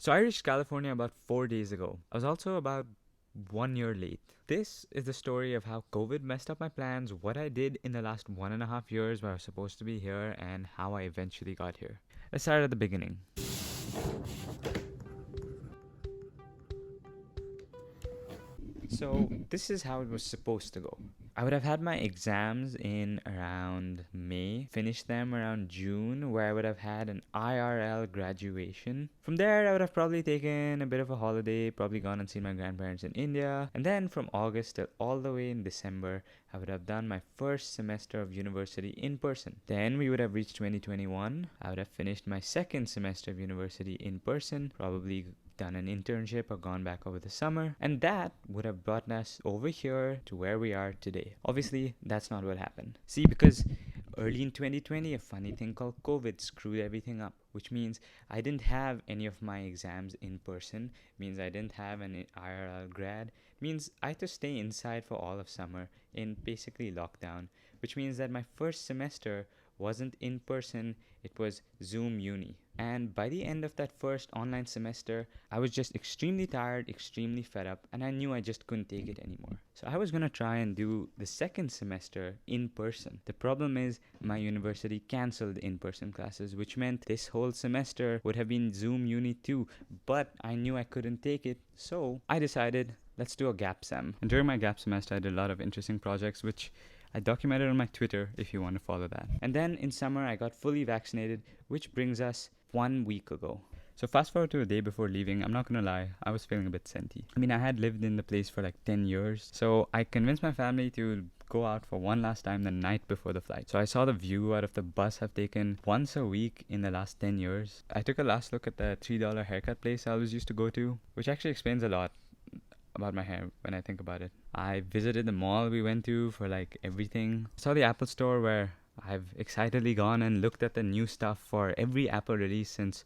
So I reached California about 4 days ago. I was also about 1 year late. This is the story of how COVID messed up my plans, what I did in the last 1.5 years where I was supposed to be here, and how I eventually got here. Let's start at the beginning. So this is how it was supposed to go. I would have had my exams in around May, finished them around June, where I would have had an IRL graduation. From there, I would have probably taken a bit of a holiday, probably gone and seen my grandparents in India. And then from August till all the way in December, I would have done my first semester of university in person. Then we would have reached 2021. I would have finished my second semester of university in person, probably done an internship or gone back over the summer, and that would have brought us over here to where we are today. Obviously, that's not what happened. See, because early in 2020, a funny thing called COVID screwed everything up, which means I didn't have any of my exams in person, means I didn't have an IRL grad, means I had to stay inside for all of summer in basically lockdown, which means that my first semester wasn't in person, it was Zoom uni. And by the end of that first online semester, I was just extremely tired, extremely fed up, and I knew I just couldn't take it anymore. So I was gonna try and do the second semester in person. The problem is my university cancelled in-person classes, which meant this whole semester would have been Zoom uni too, but I knew I couldn't take it, so I decided let's do a gap sem. And during my gap semester, I did a lot of interesting projects, which I documented on my Twitter if you want to follow that. And then in summer, I got fully vaccinated, which brings us 1 week ago. So fast forward to the day before leaving, I'm not gonna lie, I was feeling a bit senti. I mean, I had lived in the place for like 10 years, so I convinced my family to go out for one last time the night before the flight. So I saw the view out of the bus I've taken once a week in the last 10 years. I took a last look at the $3 haircut place I always used to go to, which actually explains a lot about my hair when I think about it. I visited the mall we went to for like everything. Saw the Apple store where I've excitedly gone and looked at the new stuff for every Apple release since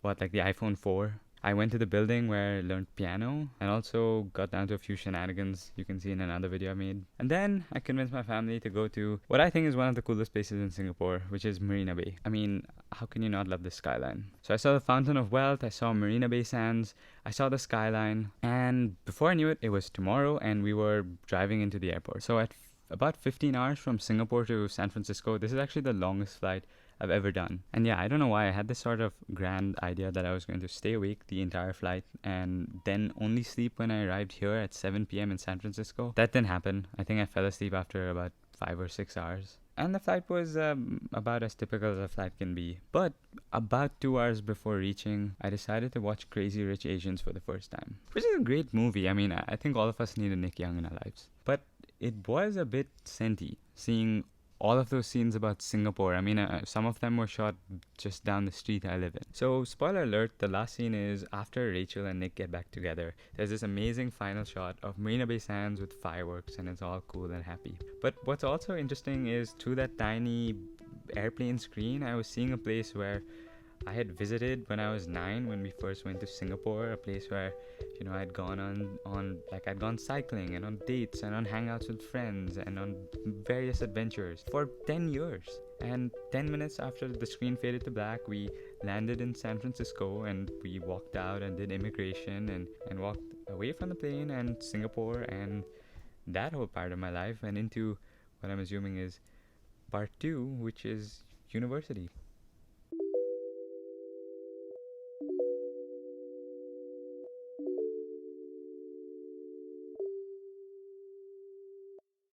like the iPhone 4. I went to the building where I learned piano and also got down to a few shenanigans you can see in another video I made. And then I convinced my family to go to what I think is one of the coolest places in Singapore, which is Marina Bay. I mean, how can you not love this skyline? So I saw the Fountain of Wealth, I saw Marina Bay Sands, I saw the skyline, and before I knew it, it was tomorrow and we were driving into the airport. So at about 15 hours from Singapore to San Francisco, this is actually the longest flight I've ever done. And yeah, I don't know why I had this sort of grand idea that I was going to stay awake the entire flight and then only sleep when I arrived here at 7 p.m. in San Francisco. That didn't happen. I think I fell asleep after about 5 or 6 hours. And the flight was about as typical as a flight can be. But about 2 hours before reaching, I decided to watch Crazy Rich Asians for the first time. Which is a great movie. I mean, I think all of us need a Nick Young in our lives. But it was a bit senti seeing all of those scenes about Singapore. I mean, some of them were shot just down the street I live in. So, spoiler alert, the last scene is after Rachel and Nick get back together. There's this amazing final shot of Marina Bay Sands with fireworks and it's all cool and happy. But what's also interesting is through that tiny airplane screen, I was seeing a place where I had visited when I was 9 when we first went to Singapore, a place where, I'd gone I'd gone cycling and on dates and on hangouts with friends and on various adventures for 10 years. And 10 minutes after the screen faded to black, we landed in San Francisco and we walked out and did immigration and walked away from the plane and Singapore and that whole part of my life and into what I'm assuming is part 2, which is university.